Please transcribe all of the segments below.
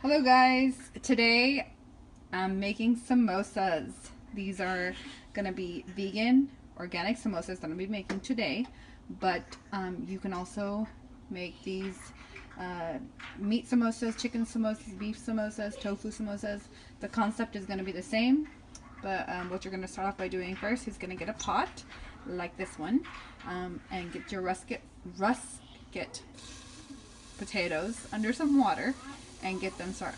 Hello guys, today I'm making samosas. These are going to be vegan, organic samosas that I'll be making today, but you can also make these meat samosas, chicken samosas, beef samosas, tofu samosas. The concept is going to be the same, but what you're going to start off by doing first is going to get a pot like this one and get your rusket potatoes under some water and get them start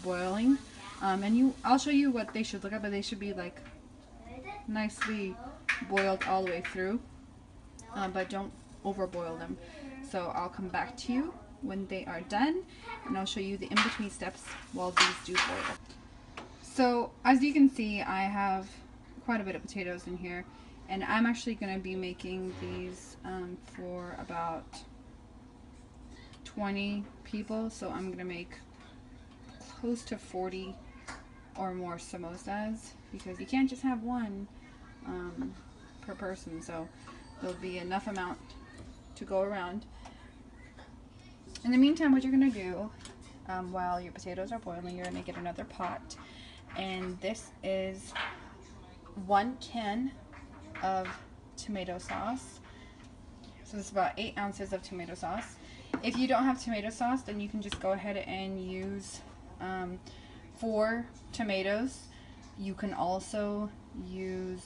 boiling. I'll show you what they should look like, but they should be like nicely boiled all the way through, but don't overboil them. So I'll come back to you when they are done, and I'll show you the in-between steps while these do boil. So as you can see, I have quite a bit of potatoes in here, and I'm actually going to be making these for about 20 people, so I'm going to make close to 40 or more samosas, because you can't just have one per person, so there'll be enough amount to go around. In the meantime, what you're going to do while your potatoes are boiling, you're going to get another pot, and this is 1 can of tomato sauce. So it's about 8 ounces of tomato sauce. If you don't have tomato sauce, then you can just go ahead and use 4 tomatoes. You can also use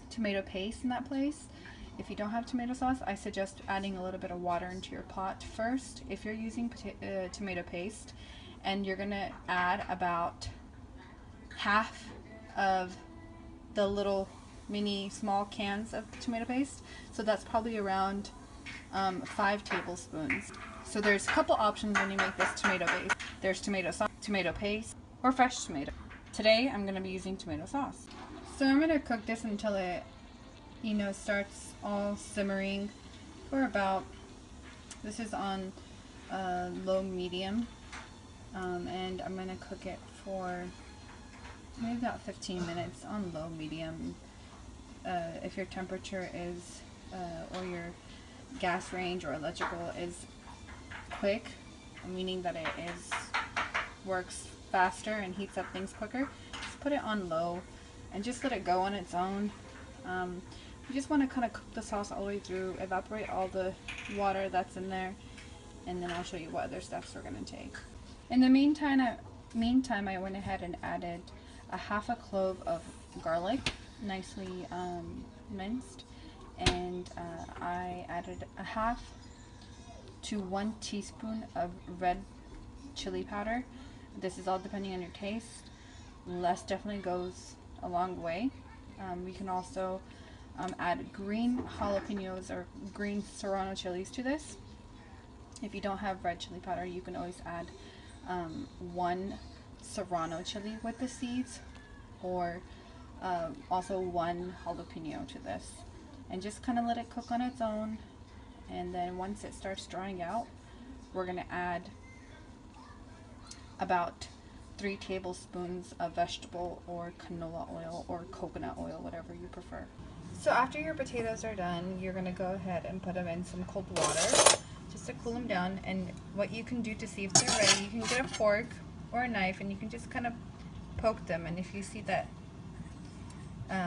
tomato paste in that place. If you don't have tomato sauce, I suggest adding a little bit of water into your pot first if you're using tomato paste, and you're gonna add about half of the little mini small cans of tomato paste, so that's probably around 5 tablespoons. So there's a couple options when you make this tomato base. There's tomato sauce, tomato paste, or fresh tomato. Today I'm going to be using tomato sauce. So I'm going to cook this until it, starts all simmering for about, this is on low medium, and I'm going to cook it for maybe about 15 minutes on low medium. If your temperature is, or your gas range or electrical is quick, meaning that it works faster and heats up things quicker, just put it on low and just let it go on its own. You just want to kind of cook the sauce all the way through, evaporate all the water that's in there, and then I'll show you what other steps we're going to take. In the meantime, I went ahead and added a half a clove of garlic, nicely minced, and I added a half to 1 teaspoon of red chili powder. This is all depending on your taste. Less definitely goes a long way. We can also add green jalapenos or green serrano chilies to this. If you don't have red chili powder, you can always add 1 serrano chili with the seeds, or also 1 jalapeno to this, and just kind of let it cook on its own. And then once it starts drying out, we're going to add about 3 tablespoons of vegetable or canola oil or coconut oil, whatever you prefer. So after your potatoes are done, you're going to go ahead and put them in some cold water just to cool them down. And what you can do to see if they're ready, you can get a fork or a knife and you can just kind of poke them, and if you see that,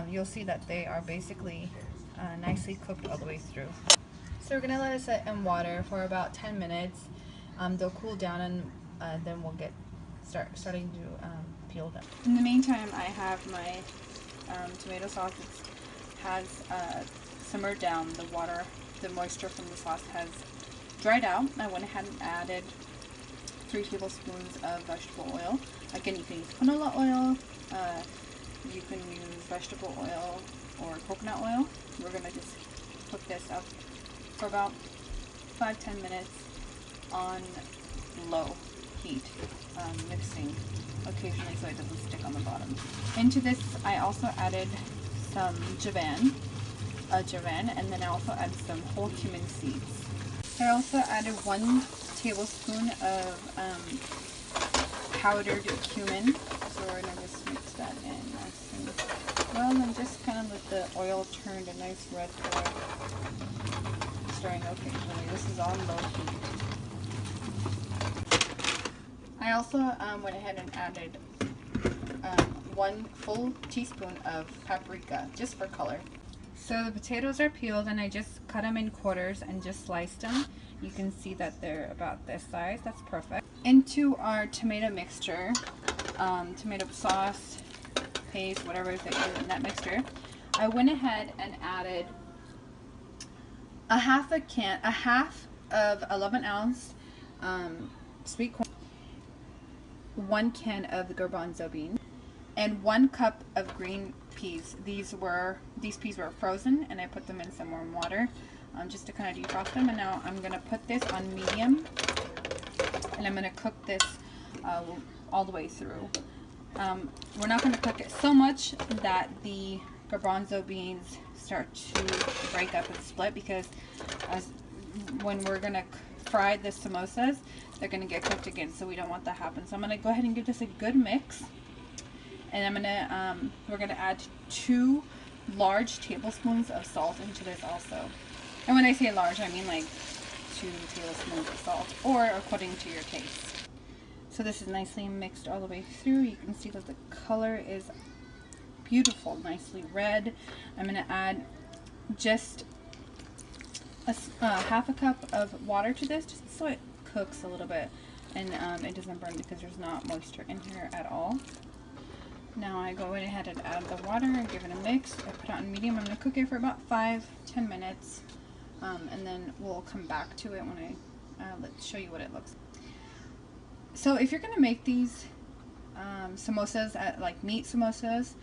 you'll see that they are basically nicely cooked all the way through. So we're going to let it sit in water for about 10 minutes. They'll cool down, and then we'll starting to peel them. In the meantime, I have my tomato sauce. It has simmered down. The moisture from the sauce has dried out. I went ahead and added 3 tablespoons of vegetable oil. Again, you can use canola oil, you can use vegetable oil or coconut oil. We're going to just cook this up for about 5-10 minutes on low heat, mixing occasionally so it doesn't stick on the bottom. Into this I also added some javan, and then I also added some whole cumin seeds. I also added 1 tablespoon of powdered cumin, so we're going to just mix that in nice and well, and just kind of let the oil turn a nice red color. Stirring occasionally. This is on low heat. I also went ahead and added 1 full teaspoon of paprika, just for color. So the potatoes are peeled and I just cut them in quarters and just sliced them. You can see that they're about this size. That's perfect. Into our tomato mixture, tomato sauce, paste, whatever is in that mixture, I went ahead and added a half of 11-ounce sweet corn, 1 can of the garbanzo beans, and 1 cup of green peas. These peas were frozen, and I put them in some warm water just to kind of defrost them. And now I'm gonna put this on medium, and I'm gonna cook this all the way through. We're not gonna cook it so much that the garbanzo beans start to break up and split, because when we're gonna fry the samosas, they're gonna get cooked again, so we don't want that to happen. So I'm gonna go ahead and give this a good mix, and we're gonna add 2 large tablespoons of salt into this also. And when I say large, I mean like 2 tablespoons of salt, or according to your taste. So this is nicely mixed all the way through. You can see that the color is beautiful, nicely red. I'm gonna add just half a cup of water to this, just so it cooks a little bit and it doesn't burn, because there's not moisture in here at all. Now I go ahead and add the water and give it a mix. I put it on medium. I'm going to cook it for about 5-10 minutes, and then we'll come back to it when I show you what it looks like. So if you're going to make these samosas, like meat samosas,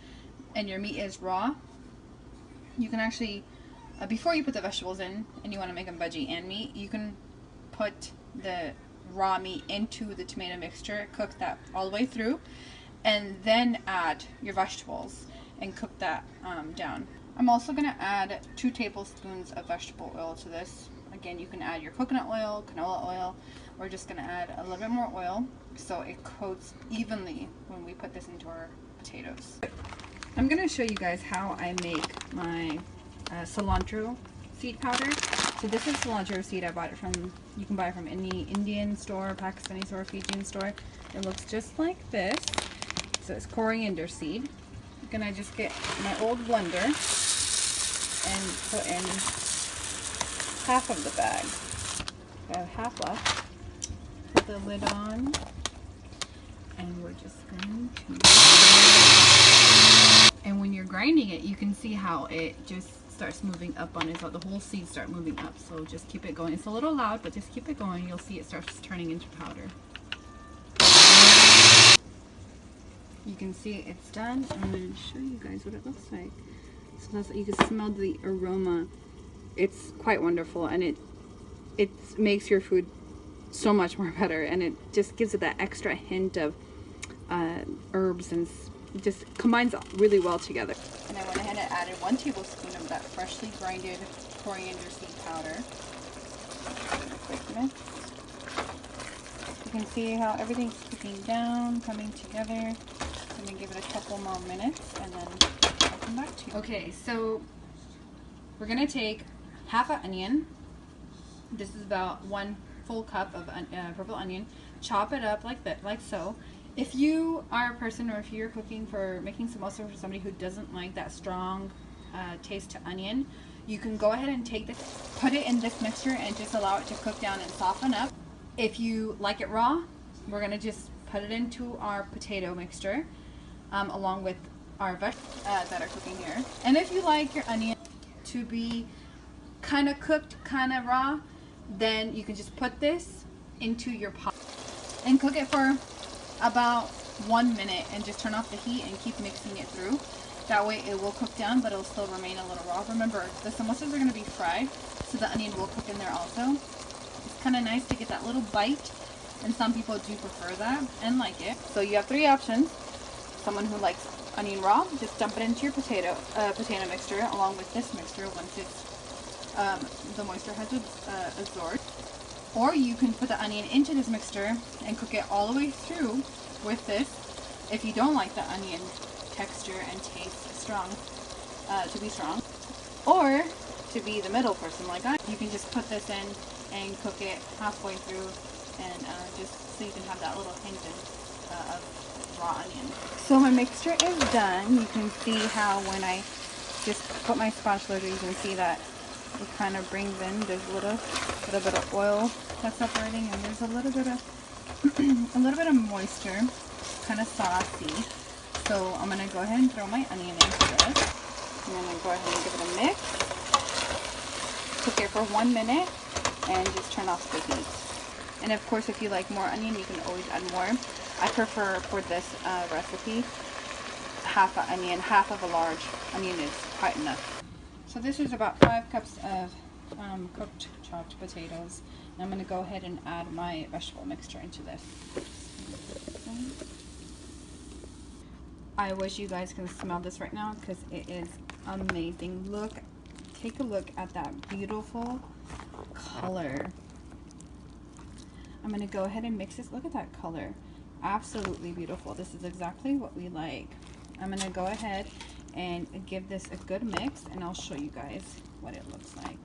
and your meat is raw, you can actually, before you put the vegetables in and you want to make them veggie and meat, you can put the raw meat into the tomato mixture, cook that all the way through, and then add your vegetables and cook that down. I'm also going to add 2 tablespoons of vegetable oil to this. Again, you can add your coconut oil, canola oil. We're just going to add a little bit more oil so it coats evenly when we put this into our potatoes. I'm going to show you guys how I make my cilantro seed powder. So this is cilantro seed. I bought it from, you can buy it from any Indian store, Pakistani store, Fijian store. It looks just like this. So it's coriander seed. I'm gonna just get my old blender and put in half of the bag. I have half left. Put the lid on, and we're just going to. And when you're grinding it, you can see how it just starts moving up on itself. The whole seeds start moving up. So just keep it going. It's a little loud, but just keep it going. You'll see it starts turning into powder. You can see it's done. I'm going to show you guys what it looks like. So that's, you can smell the aroma. It's quite wonderful, and it makes your food so much more better, and it just gives it that extra hint of herbs, and it just combines really well together. And I went ahead and added 1 tablespoon of that freshly grinded coriander seed powder. Quick mix. You can see how everything's cooking down, coming together. I'm going to give it a couple more minutes, and then I'll come back to you. Okay, so we're going to take half an onion. This is about 1 full cup of purple onion. Chop it up like that, like so. If you are a person, or if you're making samosa for somebody who doesn't like that strong taste to onion, you can go ahead and take this, put it in this mixture, and just allow it to cook down and soften up. If you like it raw, we're going to just put it into our potato mixture, along with our vegetables that are cooking here. And if you like your onion to be kind of cooked, kind of raw, then you can just put this into your pot and cook it for about 1 minute, and just turn off the heat and keep mixing it through. That way it will cook down, but it'll still remain a little raw. Remember, the samosas are going to be fried, so the onion will cook in there also. It's kind of nice to get that little bite, and some people do prefer that and like it. So you have 3 options. Someone who likes onion raw, just dump it into your potato mixture along with this mixture once it's the moisture has absorbed. Or you can put the onion into this mixture and cook it all the way through with this. If you don't like the onion texture and taste strong, to be strong, or to be the middle person like I, you can just put this in and cook it halfway through, and just so you can have that little hint of raw onion. So my mixture is done. You can see how when I just put my spatula, you can see that it kind of brings in, there's a little bit of oil that's separating, and there's a little bit of moisture, kind of saucy. So I'm gonna go ahead and throw my onion into this. I'm gonna go ahead and give it a mix. Cook it for 1 minute and just turn off the heat. And of course, if you like more onion, you can always add more. I prefer for this recipe half an onion, half of a large onion is quite enough. So this is about 5 cups of cooked chopped potatoes. And I'm going to go ahead and add my vegetable mixture into this. I wish you guys can smell this right now because it is amazing. Look, take a look at that beautiful color. I'm going to go ahead and mix this. Look at that color. Absolutely beautiful. This is exactly what we like. I'm going to go ahead and give this a good mix, and I'll show you guys what it looks like.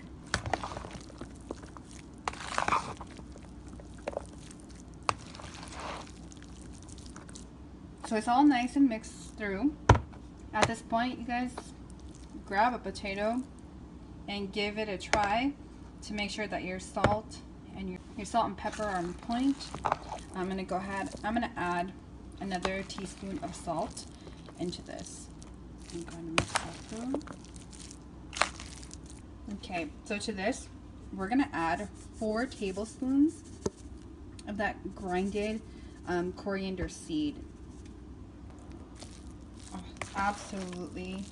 So it's all nice and mixed through. At this point, you guys grab a potato and give it a try to make sure that your salt and your salt and pepper are on point. I'm going to go ahead, I'm going to add another teaspoon of salt into this. I'm going to mix that through. Okay, so to this, we're going to add 4 tablespoons of that grinded coriander seed. Oh, absolutely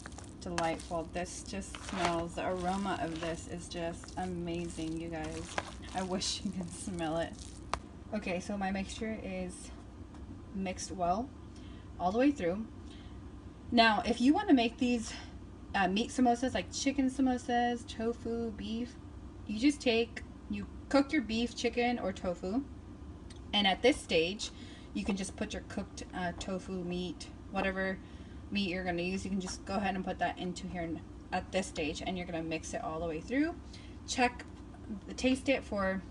delightful. This just smells, the aroma of this is just amazing, you guys. I wish you could smell it. Okay, so my mixture is mixed well all the way through. Now, if you want to make these meat samosas, like chicken samosas, tofu, beef, you cook your beef, chicken, or tofu, and at this stage, you can just put your cooked tofu meat, whatever meat you're going to use, you can just go ahead and put that into here at this stage, and you're going to mix it all the way through. Taste it to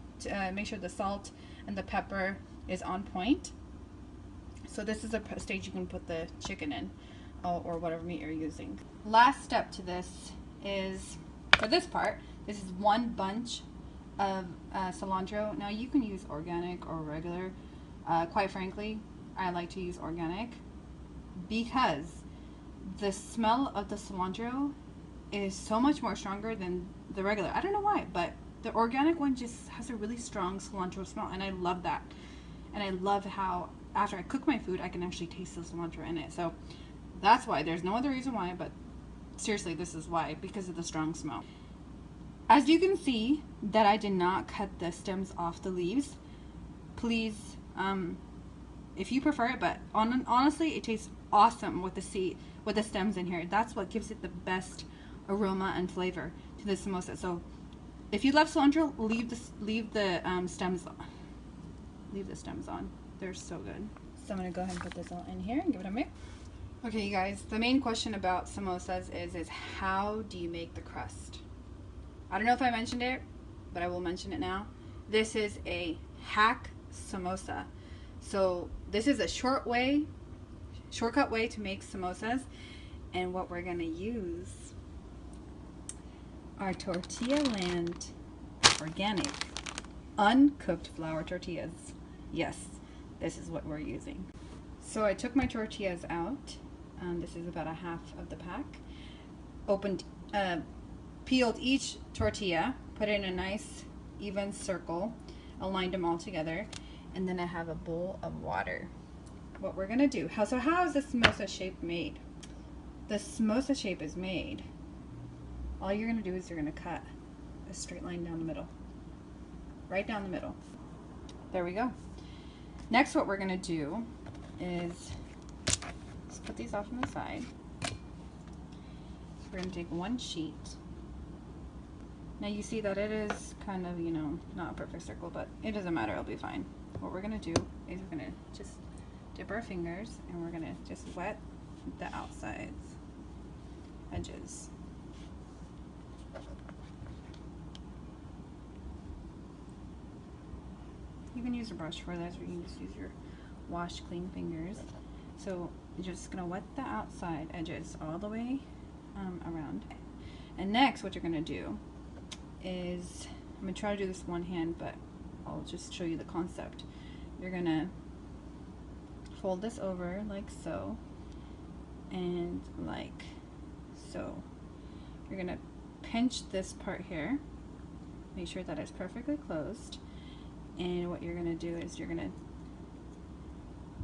make sure the salt and the pepper is on point. So this is a stage you can put the chicken in, or whatever meat you're using. Last step to this is, for this part, this is 1 bunch of cilantro. Now you can use organic or regular. Quite frankly, I like to use organic because the smell of the cilantro is so much more stronger than the regular. I don't know why, but the organic one just has a really strong cilantro smell, and I love that. And I love how after I cook my food, I can actually taste the cilantro in it. So that's why. There's no other reason why, but seriously, this is why, because of the strong smell. As you can see that I did not cut the stems off the leaves. Please, if you prefer it, but honestly, it tastes awesome with the stems in here. That's what gives it the best aroma and flavor to the samosa. So if you love cilantro, leave the stems on. They're so good. So I'm gonna go ahead and put this all in here and give it a mix. Okay, you guys, the main question about samosas is how do you make the crust? I don't know if I mentioned it, but I will mention it now. This is a hack samosa. So this is a shortcut way to make samosas, and what we're gonna use are Tortilla Land organic uncooked flour tortillas. Yes, this is what we're using. So I took my tortillas out. This is about a half of the pack. Peeled each tortilla, put it in a nice even circle, aligned them all together, and then I have a bowl of water. What we're gonna do, how is the samosa shape made? The samosa shape is made, all you're gonna do is you're gonna cut a straight line down the middle, right down the middle. There we go. Next, what we're gonna do is just put these off on the side. We're gonna take 1 sheet. Now you see that it is kind of, not a perfect circle, but it doesn't matter, it'll be fine. What we're gonna do is we're gonna just dip our fingers and we're gonna just wet the outsides, edges. You can use a brush for this, or you can just use your wash clean fingers. So you're just gonna wet the outside edges all the way around. And next, what you're gonna do is, I'm gonna try to do this one hand, but I'll just show you the concept. You're gonna fold this over like so, and like so. You're gonna pinch this part here, make sure that it's perfectly closed, and what you're gonna do is you're gonna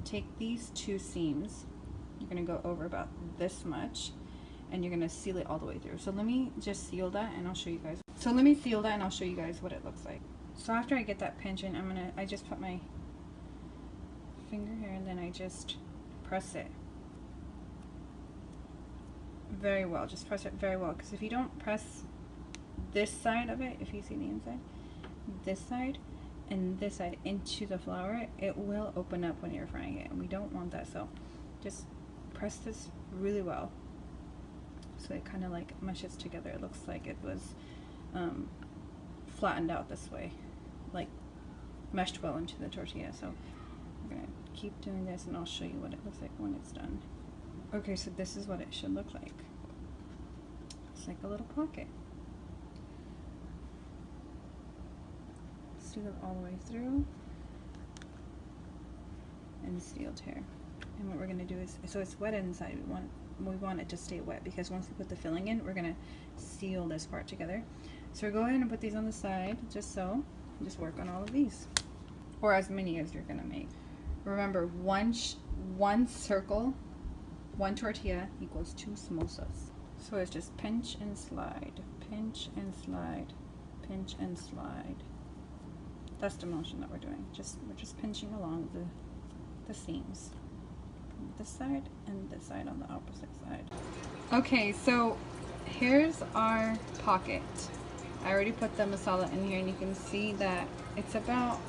take these two seams, you're gonna go over about this much, and you're gonna seal it all the way through. So let me just seal that and I'll show you guys. What it looks like. So after I get that pinch in, I just put my finger here and then I just press it very well. Just press it very well, because if you don't press this side of it, if you see the inside, this side and this side into the flour, it will open up when you're frying it, and we don't want that. So just press this really well so it kind of like meshes together. It looks like it was flattened out this way, like meshed well into the tortilla. So I'm gonna keep doing this and I'll show you what it looks like when it's done. Okay, so this is what it should look like. It's like a little pocket. Seal it all the way through and sealed here. And what we're gonna do is, so it's wet inside, we want it to stay wet, because once we put the filling in, we're gonna seal this part together. So go ahead and put these on the side, just so. Just work on all of these, or as many as you're gonna make. Remember, one circle, one tortilla equals 2 samosas. So it's just pinch and slide, pinch and slide, pinch and slide. That's the motion that we're doing. We're just pinching along the seams. This side and this side on the opposite side. Okay, so here's our pocket. I already put the masala in here, and you can see that it's about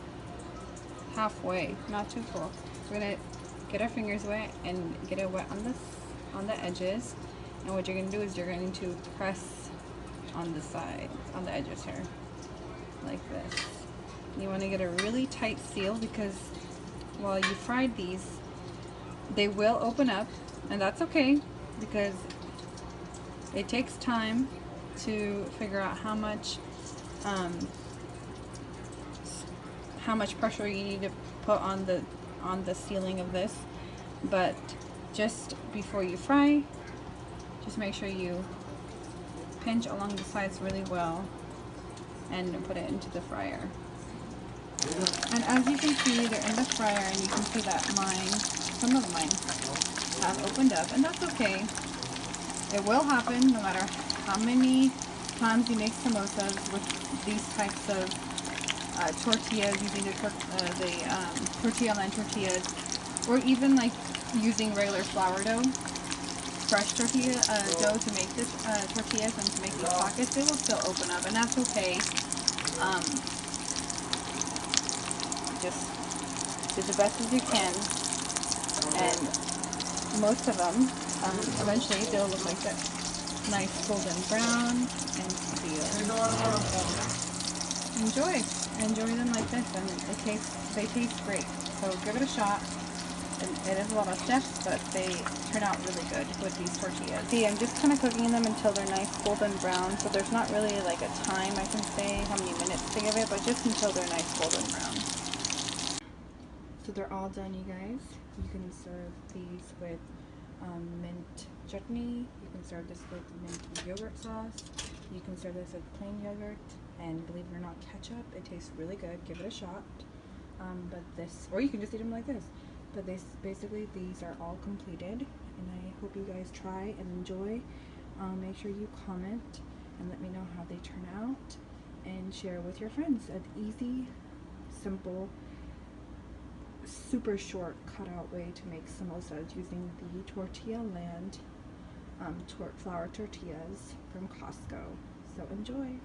halfway, not too full. We're gonna get our fingers wet and get it wet on the edges. And what you're gonna do is you're going to press on the side, on the edges here, like this. You want to get a really tight seal, because while you fried these, they will open up, and that's okay, because it takes time to figure out how much pressure you need to put on the sealing of this. But just before you fry, just make sure you pinch along the sides really well and put it into the fryer. And as you can see, they're in the fryer, and you can see that some of mine have opened up, and that's okay. It will happen no matter how many times you make samosas with these types of tortillas, using the tortilla line tortillas, or even like using regular flour dough, fresh tortilla dough to make this tortillas and to make these pockets. They will still open up, and that's okay. Just do the best as you can, and most of them eventually they'll look like that, nice golden brown and sealed. Enjoy them like this, and they taste great. So give it a shot. It is a lot of steps, but they turn out really good with these tortillas. See, I'm just kind of cooking them until they're nice golden brown, so there's not really like a time I can say how many minutes to give it, but just until they're nice golden brown. So they're all done, you guys. You can serve these with mint chutney. You can serve this with mint yogurt sauce. You can serve this with plain yogurt, and believe it or not, ketchup. It tastes really good. Give it a shot. Or you can just eat them like this. But basically these are all completed, and I hope you guys try and enjoy. Make sure you comment and let me know how they turn out, and share with your friends. An easy, simple, super short cutout way to make samosas using the Tortilla Land flour tortillas from Costco. So enjoy!